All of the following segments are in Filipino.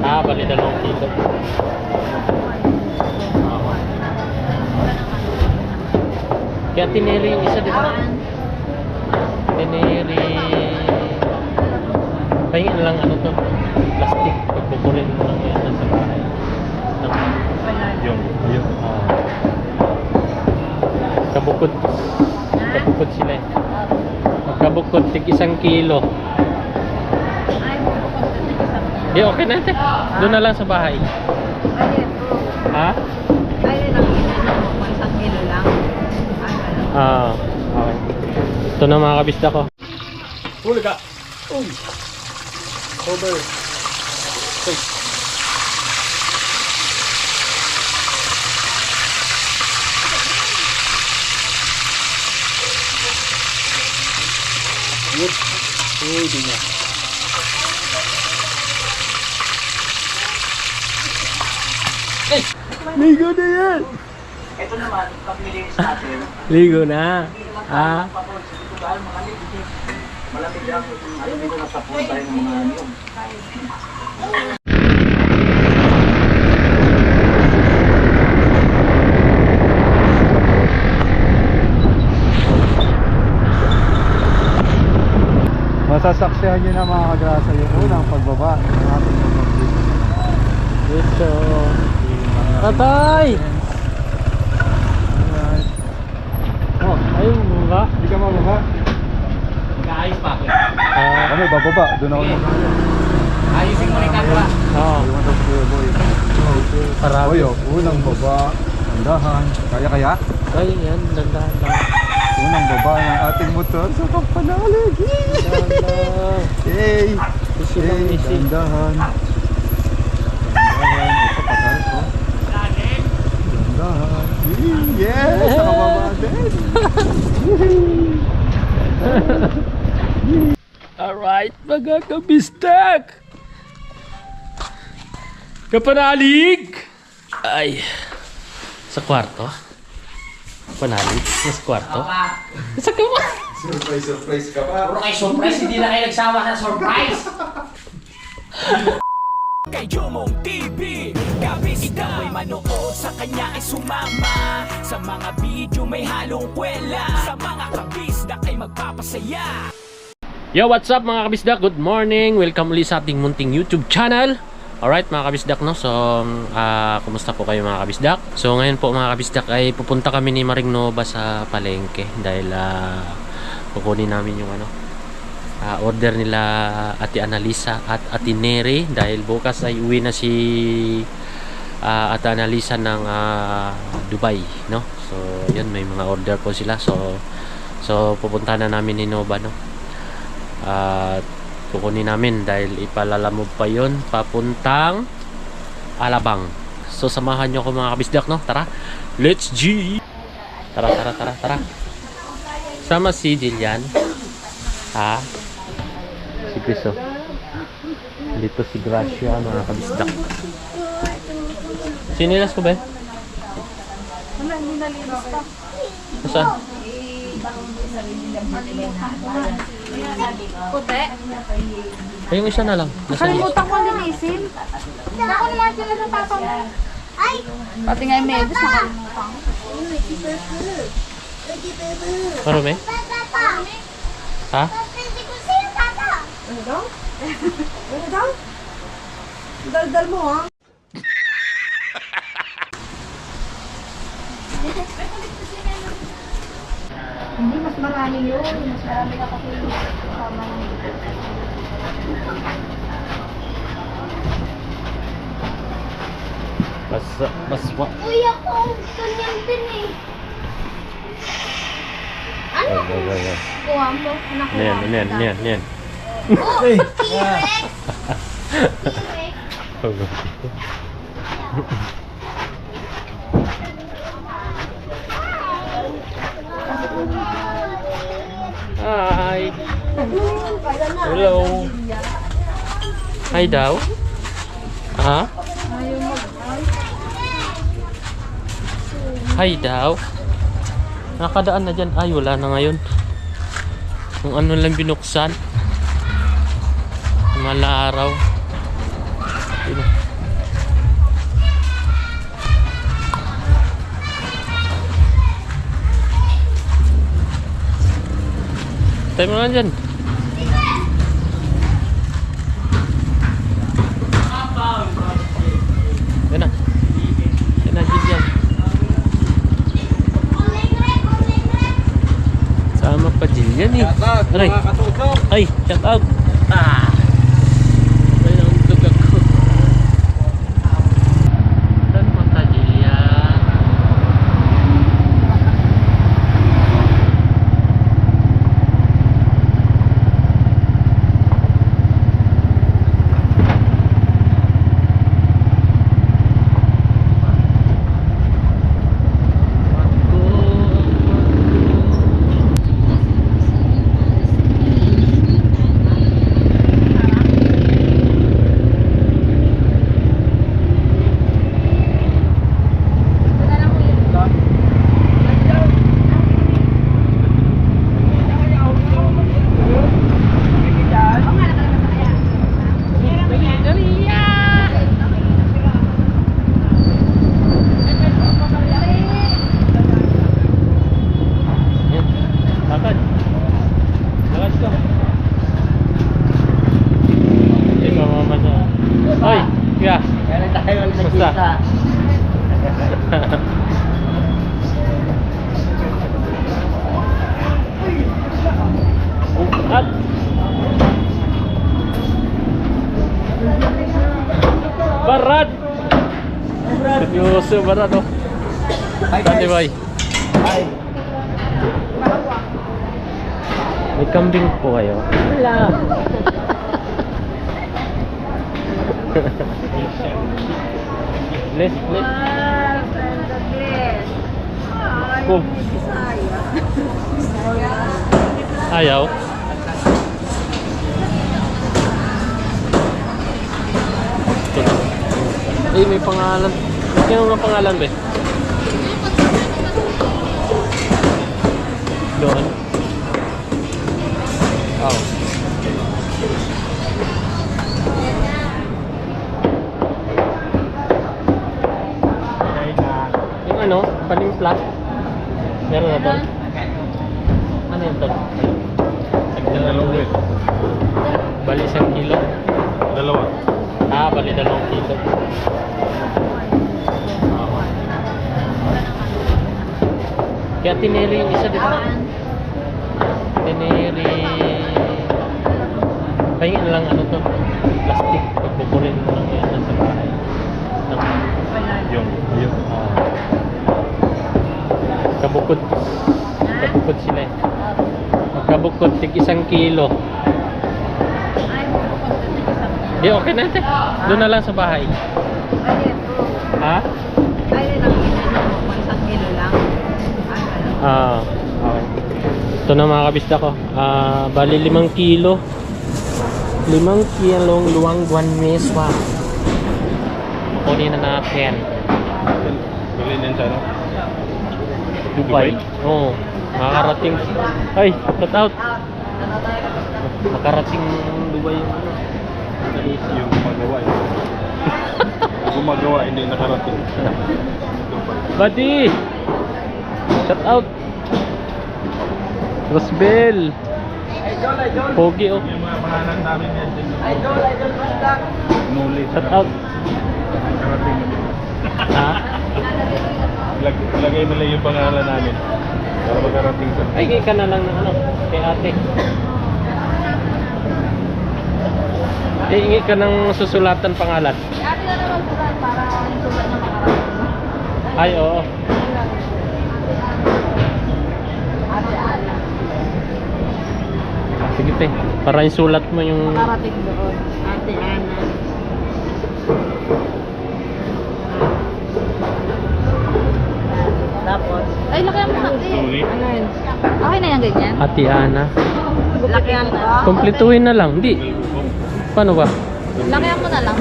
Ah, bali 2 kilo. Kaya tineri yung isa, di ba? Tineri. Pahingin lang ano to. Plastic. Pagpupurin mo lang yan sa bahay. Yung. Kabukod. Kabukod sila eh. Magkabukod, tig 1 kilo. Eh, okay na ate. Doon na lang sa bahay. Ha? Ay, lang mo 1 kilo lang. Ah, okay. Ito na mga kabisda ko. Huli ka! Uy! Over. Uy! Uy! Uy, di na. Hey! Ligo na yan! Ito naman, pag nilinis natin, Ligo na. Ah. malamig lang. Ayaw dito na sa phone tayo ng mga yun. Masasaksihan nyo na mga kagrasa yung unang pagbaba ng ating pag-vlog. Ito. Tatay! Alright. Oh, ayun mga. Hindi ka mababa? Nag-aayos pa ako. Kami bababa, doon ako mag-ano. Ayusin mo rin kanwa. Oo. Iwan daw si Boy. Parami. Boy, unang baba, andahan. Kaya? Ay, yan. Dandahan lang. Unang baba ng ating motor sa Kampanalig. Dandahan. Hey! Easy lang, Hey, easy. dandahan. Dandahan. Ito patay ko. Dandahan. Yes! Nakababa din. Alright, mga kabistak! Kapanalig! Ay, sa kwarto? Panalig? Sa kwarto? Sa kama? Surprise ka pa. Puro kayo surprise, hindi na kayo nagsawa sa surprise. Kay Jomong TV, kabis ikaw ay manood, sa kanya ay sumama. Sa mga video may halong kwela, sa mga kabisdak ay magpapasaya. Yo, what's up mga kabisdak? Good morning! Welcome ulit sa ating munting YouTube channel. Alright mga kabisdak, no? So, kumusta po kayo mga kabisdak? So, ngayon po mga kabisdak ay pupunta kami ni Maring Nova sa palengke dahil kukunin namin yung order nila Ate Analisa at Ate Neri dahil bukas ay uwi na si Ate Analisa ng Dubai, no? So, yun, may mga order po sila. So pupunta na namin ni Nova, no? At kukunin namin dahil ipalalamove pa yun papuntang Alabang. So samahan nyo ko mga kabisdak, no? Tara, let's G! Tara. Sama si Jillian. Ha? Si Chris, oh. Dito si Gracia, mga kabisdak. Sinilas ko ba? Wala, hindi nalinis pa. Saan? Puti? Ay, yung isa na lang. Nasaan yun? Kalimutan ko linisin. Hindi ako naman sila sa papa mo. Pati nga yung medus nakalimutan ko. Marumi? Ha? Ano daw? Ano daw? Daldal mo ha? Hindi, mas marami yun. Mas marami ka kasi kasama ng Uy, ako ganyan din eh. Ano? Kuha mo. Nakuha mo. Yan. Oh, T-Rex! Hi. Hello. Hi daw. Ha? Hi daw. Nakadaan na dyan. Ay, wala na ngayon. Kung ano lang binuksan. Mala araw. Sino? Tayo mo nga dyan. Yan na. Yan na, Jillian. Sama pa Jillian eh. Aray. Ay, shout out. Ah. Ay, naundog ako. Saan punta Jillian? Lakad. Lakad ka. Hindi ka mamasa. Hoy, yeah. Kaya tayo Basta. At Barat. Seryoso Barat oh. Tati boy. May kambing po kayo. Wala. Bless. Oh. Ayaw. Eh, may pangalan. Kaya nga pangalan ba? Doon. Oh. Yung ano, panimpla. Meron na doon. Ano yun doon? Nagdalawin. Bali 1 kilo. Dalawa. Ah, bali 2 kilo. Kaya tineri yung isa, di ba? Tineri. Pahingin lang ano to. Plastic. Pagpupunin mo lang yan nasa bahay. Yung. Kabukod. Kabukod sila eh. Magkabukod, tig 1 kilo. Di, okay na ate. Doon na lang sa bahay. Ha? Ah, okay. Ito na mga kabisda ko. Bali 5 kilo. 5 kilong luwangguan meswa. Kunin na natin. Bilhin din sa ano? Dubai. Oo. Makakarating. Ay, shout out. Nakarating Dubai yung ano. Yung gumagawa eh. Gumagawa, hindi nakarating. Buddy! Shout out! Rosbel! Pogi oh. Yung mga pangalan namin yan. Idol, Nuli. Shout out! Nakarating na din. Ha? Lagay mo lang yung pangalan namin. Para magkarating sa... Ay, ka na lang ng ano, kay ate. Iingi ka ng susulatan pangalan. Ate na naman sulat para yung sulat na makarating. Ay, oo. Ate Ana. Sige te, para yung sulat mo yung... Makarating doon. Ate Ana. Tapos? Ay, lakihan mo na. Nuli. Ano yun? Okay na yan ganyan? Ate Ana. Lakihan mo. Kompletuhin na lang. Hindi. Paano ba? Lakihan mo na lang.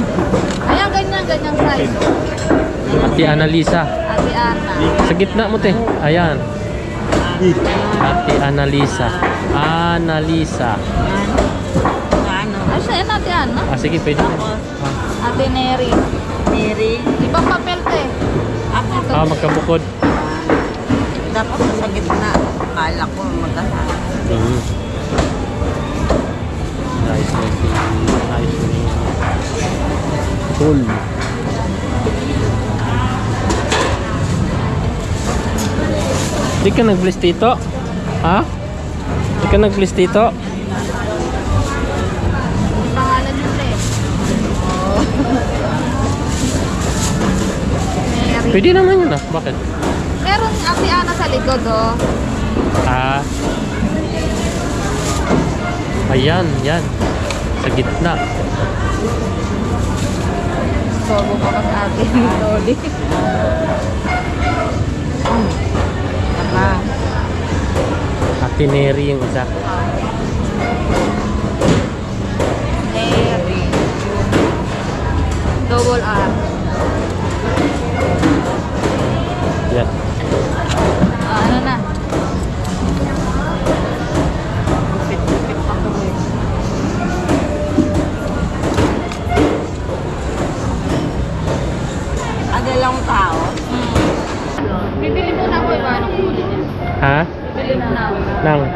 Ayan, ganyan size. Ate Annalisa. Ate Ana. Sa gitna mo te. Ayan. Ate Annalisa. Annalisa. Ano? Ay, siya yan, Ate Ana. Ah, sige, pwede na. Ate Neri. Neri? Ibang papel te. Magkabukod. Dapat sa gitna. Kala ko magkasama. Nice na nice na cool. Di ka nag-bless dito? Ha? Di ka nag-bless dito? Pangalan nyo te. Mary. Pwede naman yun ah. Bakit? Meron Ate Ana sa likod oh. Ah. Ayan, yan. Sa gitna. Sorbo pa kasi ate ni Loli. Ate Neri yung isa. Neri. Double R. Yan. Ano na? Dalawang tao. Bibili muna ako iba. Anong kulay niya? Ha? Bibili muna ako. Nang.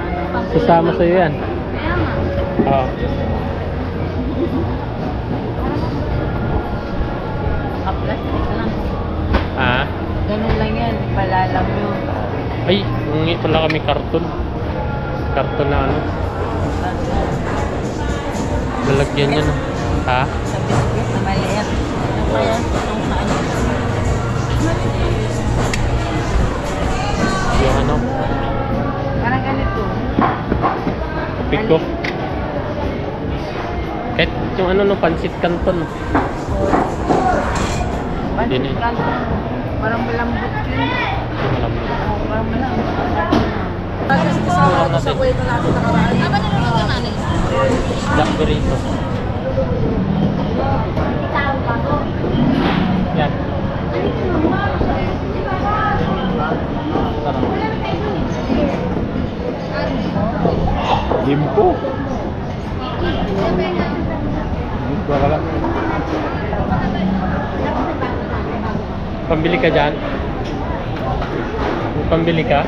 Sasama sa'yo yan. Kaya nga. Oo. Plastic lang. Ha? Ganun lang yan. Palalam nyo. Ay, ngungi pala kami karton. Karton na ano. Lalagyan yan. Ha? Sa biscuit na maliit. Ano pa yan? Itong sa ano? Yung ano? Parang ganito. Pico. Kahit yung ano no, pansit canton. Din eh. Pansit lang. Parang malambot yun. Yung alam mo. Parang malambot. Susulang natin. Aba niluluto ka nanay? Black burrito. Yan. Sarap. Limpo. Limpo ka lang. Pambili ka dyan? May pambili ka?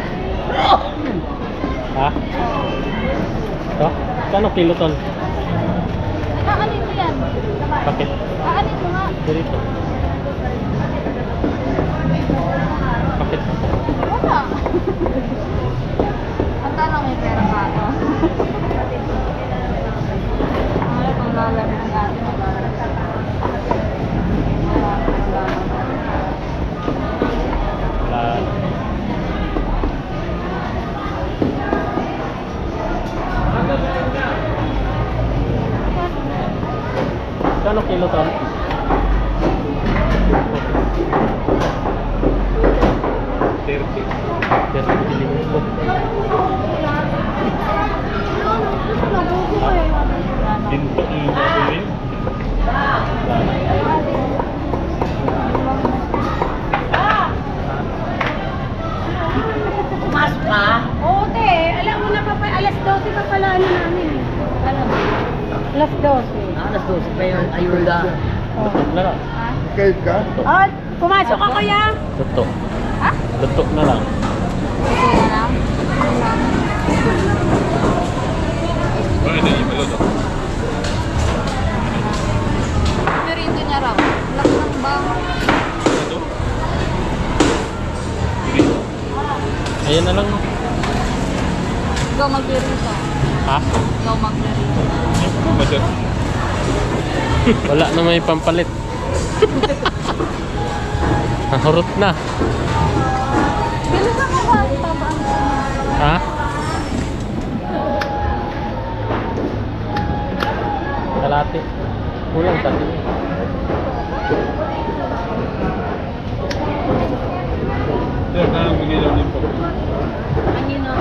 Ha? Ito? Kano kilo ton? Aanin mo yan. Bakit? Aanin mo nga. Burrito. Bakit? Wala. Ang tanong may pera ka ito. Ano kung lalabit ng atin? Wala. Kano kilo ton? 30 bilhin ko. Dinto niya rin. Mas pa? Oo, te. Alam mo na pa, alas 12 pa pala ano namin. Alam mo? Alas 12. Alas 12 pa yung ayuda. Lutok na lang. Kahit ka? Oh, pumasok ka kuya. Lutok. Ha? Lutok na lang. Ito na lang. Merito niya raw. Lak ng bang. Ayan na lang. Ikaw magpirito. Ha? Ikaw magpirito. Wala na may pampalit. Nahurot na. Bilisan mo ba? Tapaan mo. Ha? Kalate. Kulang tadi. Ang ino.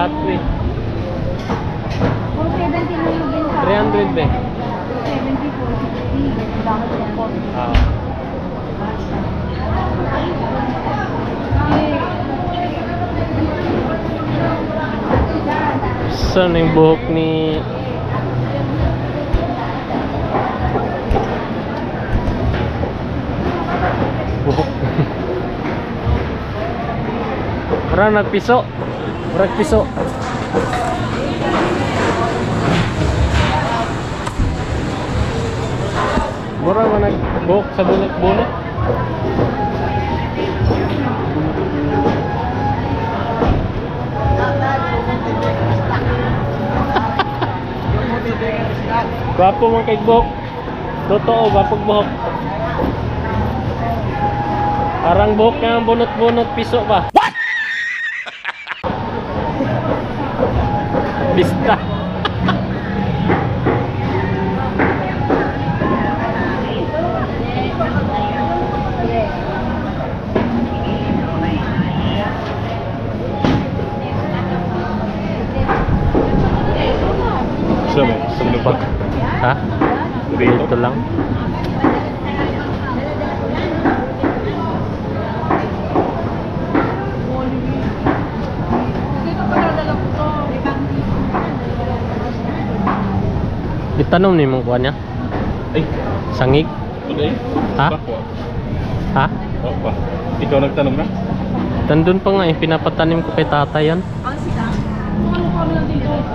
Flatway. 470 lang yung benta. 300 be. 470, 460. Bakit yan? Ah. Saan yung buhok ni... Buhok. Parang nagpiso. Parang piso. Mura man nagbuhok sa bunot-bunot. Gwapo man kay buhok. Totoo, gwapong buhok. Parang buhok ng bunot-bunot piso ba? What? Bista. Gusto ba? Ha? Dito lang. Itanong ni mong kuha niya? Ay, Sangig? okay. Ha? Ha? Opa. Ikaw nagtanong na? Nandun pa nga eh, pinapatanim ko kay tata yan.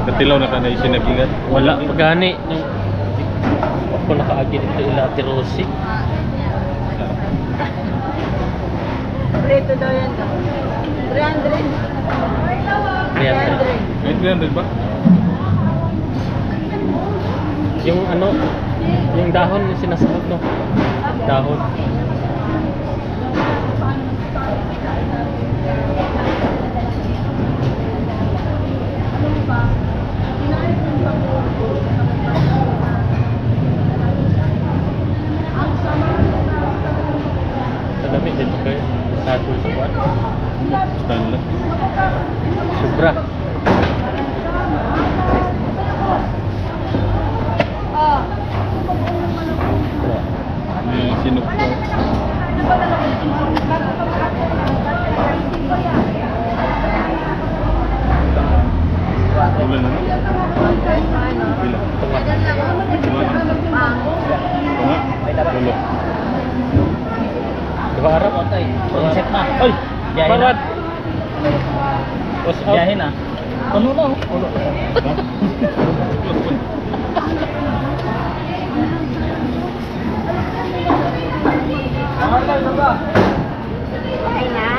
Katilaw na ka na isinagingat. Wala pa gani. Ako nakaagi dito ila Ate Rosie. Preto daw yan daw. 300. 300. May 300 ba? Yung ano, yung dahon yung sinasagot no. Dahon. Madami dito kayo. Satu sa buwan. Stand lang. Sobra. May sinok ko. Ulan na no? Pila? Tunga? Tulo. Diba Arab? Set na. Ay! Biyahe na. Parad! What's up? Biyahe na. Puno na. Puno. Okay na?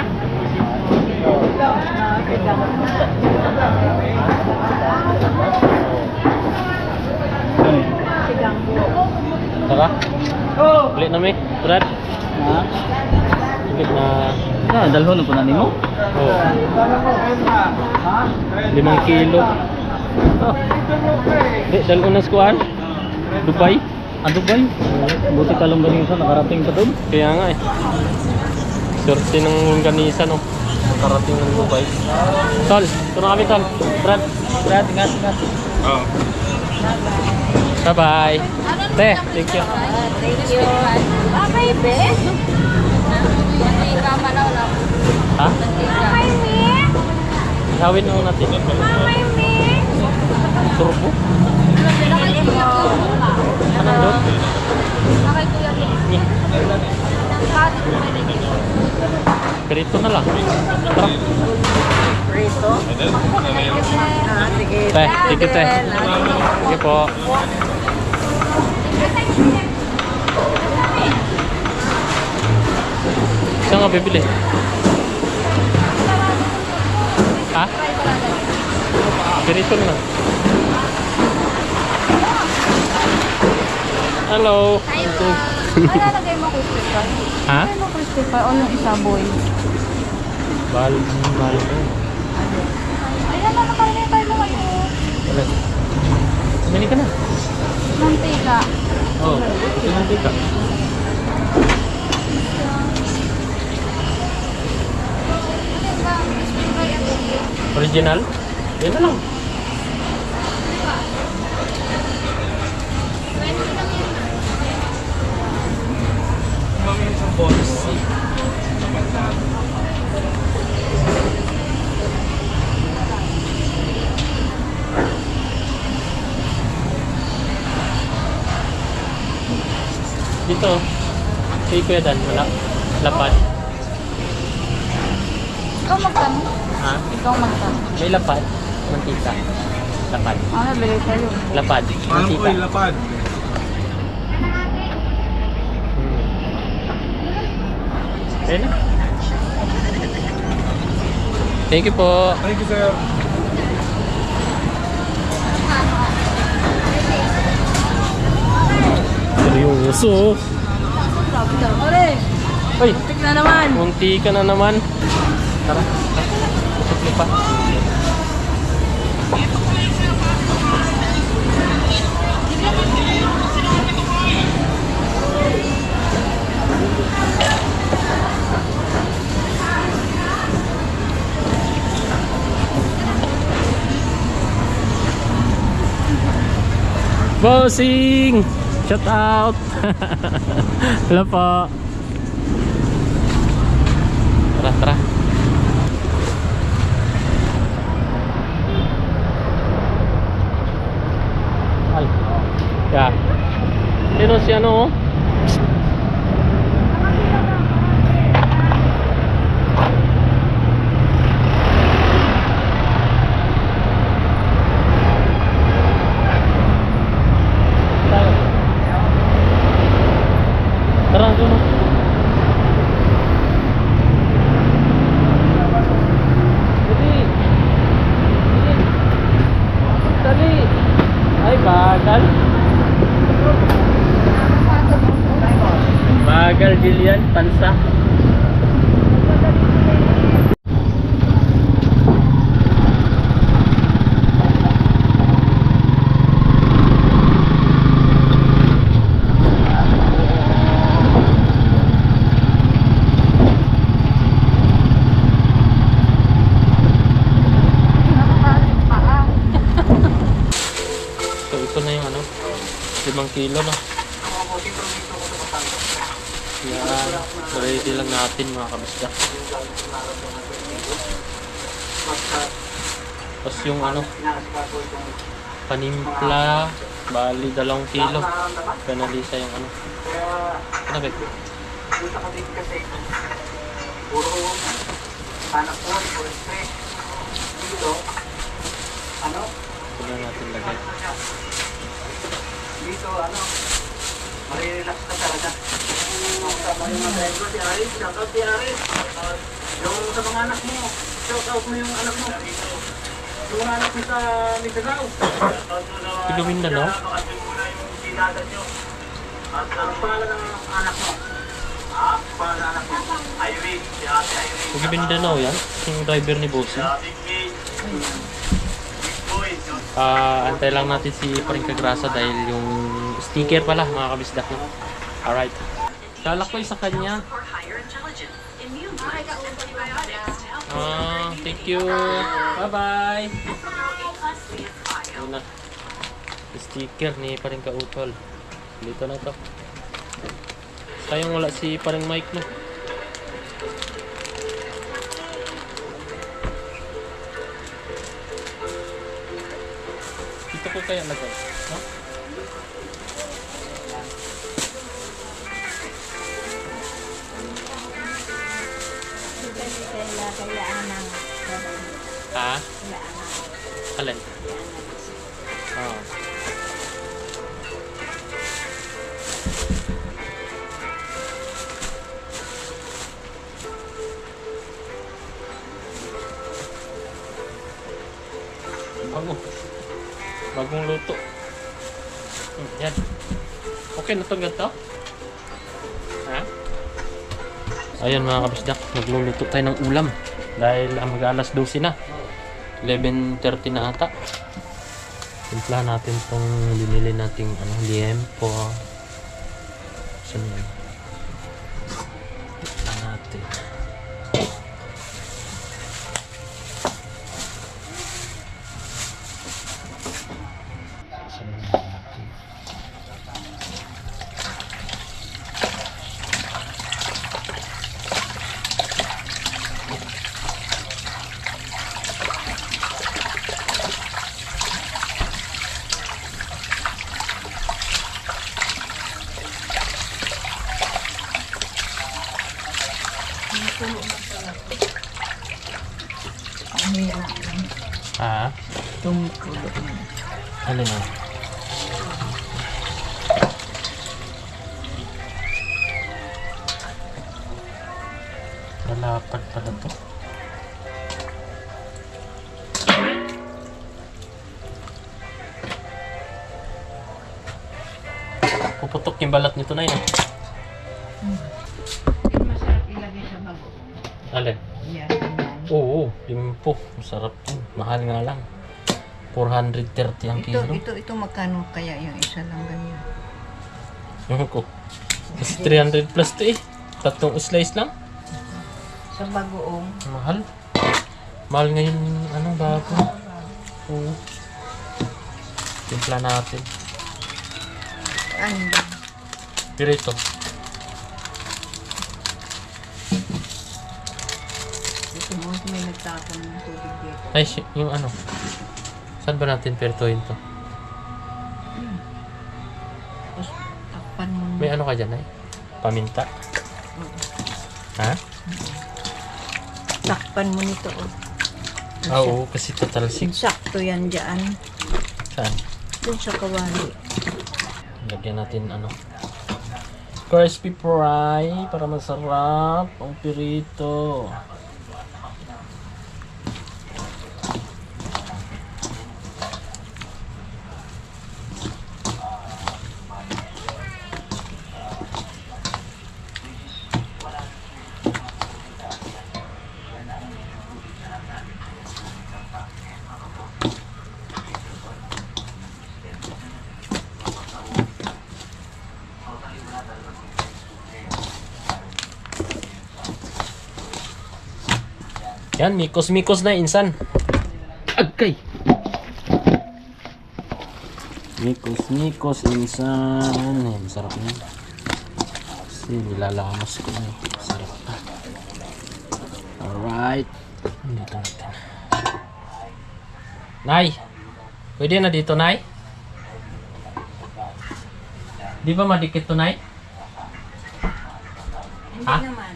Saka? Ulit na may, Brad. Ha? Ulit na... Ah, dalhon na po na nimo. Oh. 5 kilo. Di, dalunas kuhan. Dubai. Ah, Dubai. Buti talong ganisa nakarating pa doon. Kaya nga eh. Swerte ng longganisa no. Nakarating ng Dubai. Tol, ito na kami tol. Brad. Brad, ingat. Oo. Bye-bye. Te, thank you. Thank you. Babay, be. Ha? Babay, me. Ihawin mo natin. Babay, me. Turbo? Anong doon? Perito na lang. Tara. Preto. Ah, sige. Te, sige te. Sige po. Saan nga bibili? Ha? Perito na lang. Hello. Lalagay mo crispy fry. Ha? Lalagay mo crispy fry o yung isa boy. Bal. Ayan na, nakalagay tayo mo ngayon. Wala. Bili ka na. Mantika. Oh, sinunti ka. Original? Yan na lang. Dito. Kay Kuya Dan, wala. Lapad. Ikaw magtanong. Ha? Ikaw magtanong. May lapad. Mantika. Lapad. Ano, bigay sa'yo. Lapad. Mantika. lapad? Ayun na. Thank you po. Thank you, sir. Seryoso. Ay, Tik na naman. munti ka na naman. Tara. Tukli pa. Bossing! Shout out! Hello po! Tara, tara! Al. Ya. Sino si ano? Tara, doon. Dali. Dali. Ay, bagal. Bagal, Jillian. Pansa. So, ito na yung ano, 5 kilo na. Yan, ready lang natin mga kabisda. Tapos yung ano, panimpla, bali 2 kilo. Penalisa yung ano. Ano ba ito? Ito na natin lagay. Dito, marirelax ka talaga. Sama yung mga driver, si Aris, shoutout si Aris. Yung sa mga anak mo, shoutout mo yung anak mo. Yung mga anak mo sa Mindanao. Tiga Mindanao? At anong pangalan ng anak mo? Ah, pangalan ng anak mo? Irene, si Ate Irene. Tiga Mindanao yan? Yung driver ni Bossy. Antay lang natin si Paring Kagrasa dahil yung sticker pala mga kabisdak no? Alright. Kala ko sa kanya. Thank you. Bye bye. Ayun na. Sticker ni Paring Kautol. Dito na to. Sayang wala si Paring Mike no. Ito ko kaya lagay. No? Ha? Alin? Oh. Bagong luto. Yan. Okay na to ganito? Ha? Ayan mga kabisdak, magluluto tayo ng ulam. Dahil mag-alas 12 na. 11:30 na ata. Timpla natin tong binili nating liempo. Saan yan? Timpla natin. Alin na? Lalapad pala to. Puputok yung balat nito na yun. Masarap ilagay sa bago. Alin? Yan. Oo, limpo. Masarap yun. Mahal nga lang. 430 ang kilo. Ito magkano kaya yung isa lang ganyan? Ewan ko. Kasi 300 plus to eh. Tatlong slice lang. Sa bagoong. Mahal. Mahal ngayon ano bago. Oo. Timpla natin. Ano? Pero ito. Ito mo, may nagtapon ng tubig dito. Ay, yung ano. Saan ba natin pertohin to? Tapos takpan mo. May ano ka dyan ay? Paminta? Ha? Takpan mo nito. Oh. Oo, kasi total 6. Sakto yan dyan. Saan? Dun sa kawali. Lagyan natin ano. Crispy fry para masarap ang pirito. Yan, mikos-mikos na insan. Agkay. Mikos-mikos insan. Ay, masarap na. Kasi nilalamos ko na. Masarap na. Alright. Dito natin. Nay! Pwede na dito, Nay? Di ba madikit to, Nay? Hindi Ha? naman.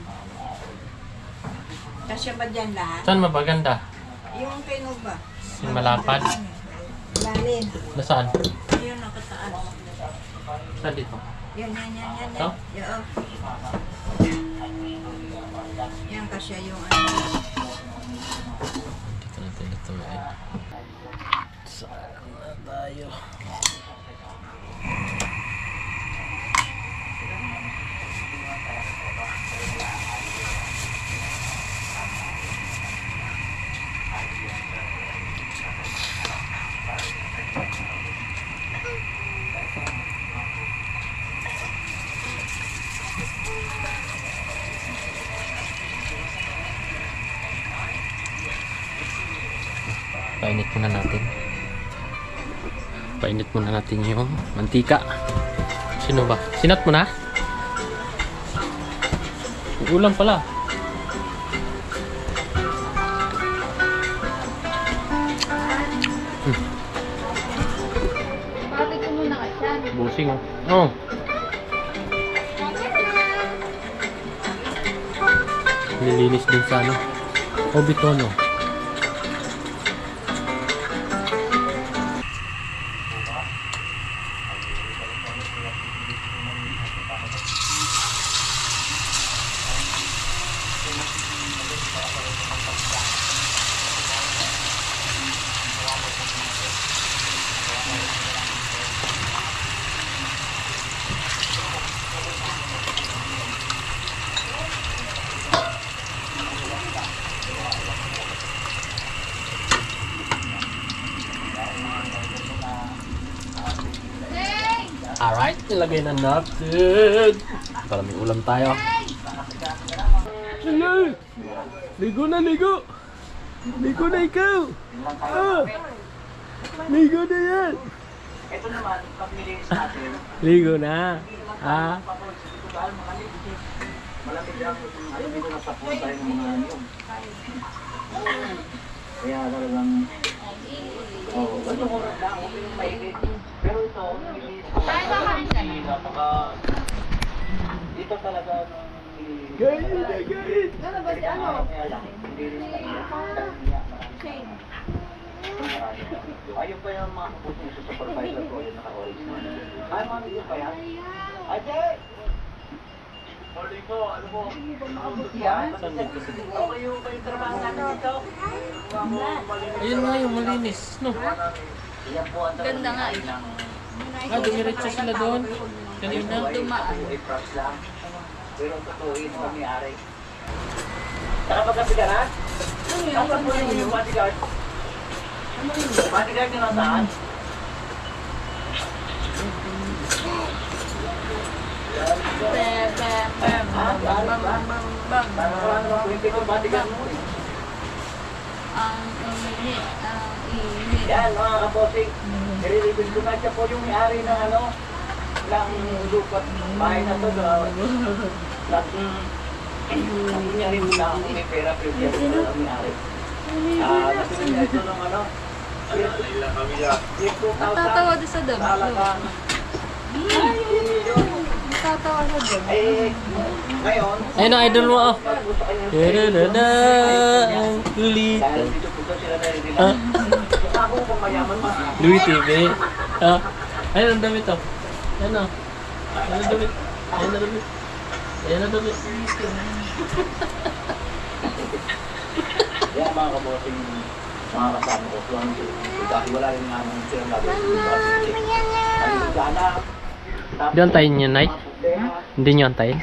Kasya ba dyan lahat? Saan mabaganda? Yung kainog ba? Yung malapad? Lalim. Nasaan? Ayun, nakataas. Saan dito? Yan. Ito? Yan. Yan kasya yung ano. Dito natin lutuin. Saan na tayo? Painit muna natin. Painit muna natin yung mantika. Sino ba? Sinat mo na? Yung ulam pala. Bakit ko muna ka dyan? Busing oh. Oh. Nilinis din sa ano. Obitono. Alright, ilagay na natin. Para may ulam tayo. Hello! Ligo na, ligo! Ligo na ikaw! Ah! Ligo na yan! Ito naman, pag nilinis natin, Ligo na! Ah! malamig lang alam dito na sapon tayo ng mga niyog. Kaya talagang ganito ko lang, okay yung mainit. Pero ito, napaka dito talaga nung Gayit na, gayit! Ano ba si ano? kaya lang, hindi rin Ayun pa yung mga kapuso sa supervisor ko yung naka-orange na. Ay, mami, yun pa yan? Ay, Jay! Morning po, ano po? Yan? Okay yung trabaho natin dito? Ayun nga yung malinis, no? Yan po ang Ganda nga eh. Ah, dumiretso sila doon. Kanina. Dumaan. ay props lang. Pero totoo yun ang may-ari. Nakapagkapi ka na? Nasaan po yung bodyguard? Bodyguard nyo nasaan? Parang wala naman po yung bodyguard mo eh. Ang init, ang init. Yan mga kaposing, nililipin ko na siya po yung may-ari ng ano, ng lupat bahay na to. Hindi niya rin na ako may pera pero siya rin na may-ari. Nasunod niya ito ng ano, 2,000. Natatawa doon sa dam. Talaga. Natatawa sa dam. Eh, ngayon, Ayun ang idol mo, oh. gusto kanya yung Da-da-da-da, ang kulit. dahil dito po sila narinig. Ah, Ako kung mayaman ma. Louis TV. Ah, ayun ang damit, oh. Ayun, oh. Ayun ang damit. Ayun ang damit. Ayun ang damit. Yan mga kabosing, mga kasama ko. Dahil wala rin nga nung silang gagawin. Ayun sana. Hindi antayin niyo, Nay? Hindi niyo antayin?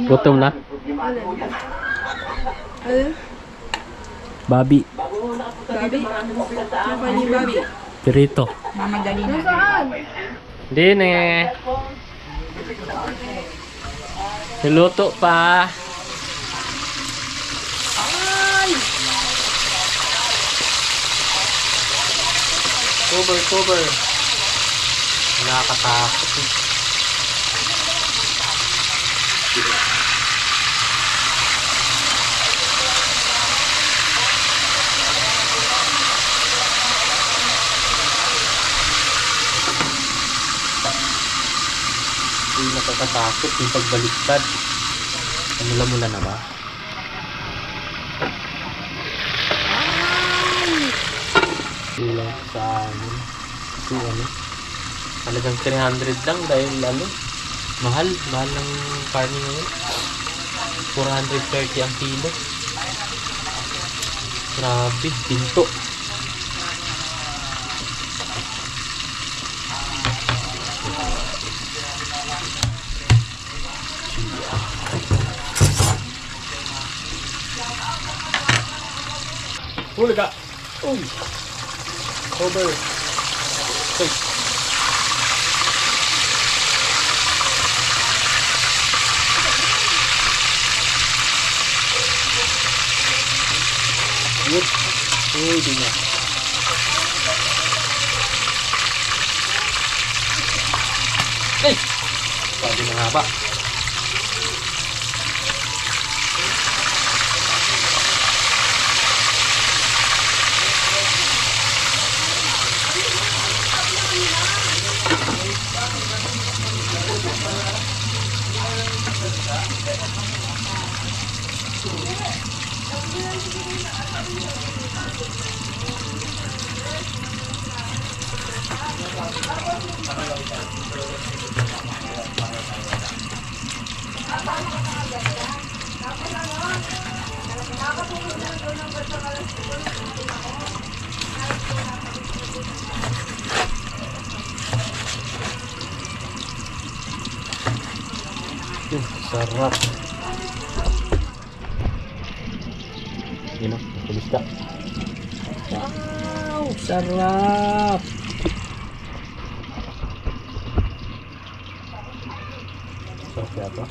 Gutom na? Babi. Pirito. Mamadali na. Saan? Hindi na. Niluto pa. Cover. Nakakatakot eh. Hindi nakakatakot yung pagbaliktad. Ano muna na ba? Kulang sa amin. Ito ano? Talagang 300 lang dahil ano? Mahal ng farming ngayon. 430 ang kilo. Grabe, pinto. Huli ka! Uy! Over! Uy! Yun! Uy, di na! Ay! Sabi na nga ba? Sarap. Yun o, kulisda. Wow, sarap. Sarap yata.